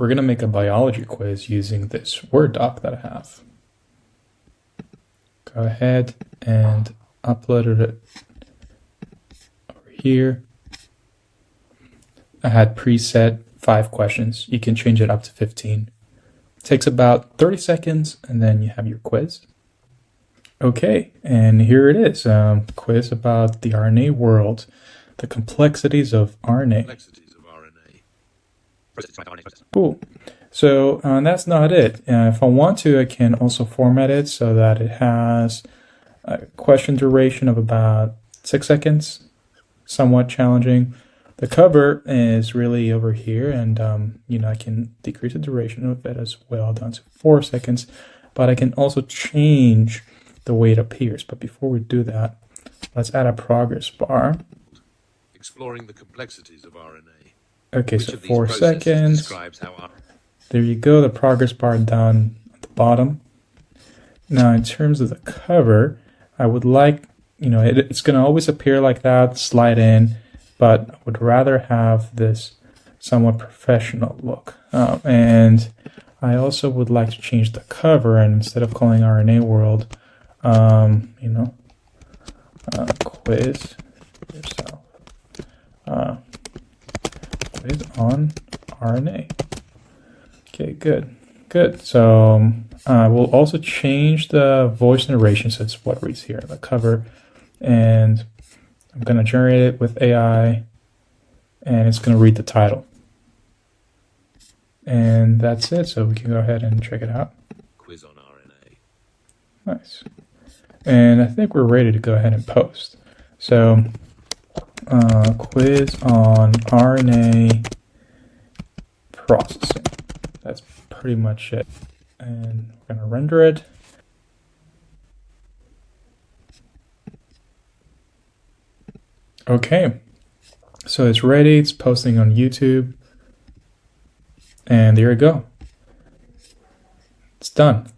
we're going to make a biology quiz using this Word doc that I have. Go ahead and upload it over here. I had preset 5 questions. You can change it up to 15. It takes about 30 seconds, and then you have your quiz. Okay, and here it is, quiz about the RNA world, the complexities of RNA. Cool. So that's not it. If I want to, I can also format it so that it has a question duration of about 6 seconds, somewhat challenging. The cover is really over here, and I can decrease the duration of it as well down to 4 seconds, but I can also change the way it appears. But before we do that, let's add a progress bar. Exploring the complexities of RNA. Okay, so 4 seconds. There you go, the progress bar down at the bottom. Now, in terms of the cover, I would like, it's going to always appear like that, slide in, but I would rather have this somewhat professional look. And I also would like to change the cover, and instead of calling RNA World, quiz yourself. Quiz on RNA. Okay, good. So we'll also change the voice narration, so it's what reads here, the cover, and I'm going to generate it with AI, and it's going to read the title. And that's it, so we can go ahead and check it out. Quiz on RNA. Nice. And I think we're ready to go ahead and post. So, quiz on RNA processing. That's pretty much it. And we're going to render it. Okay, so it's ready, it's posting on YouTube, and there you go. It's done.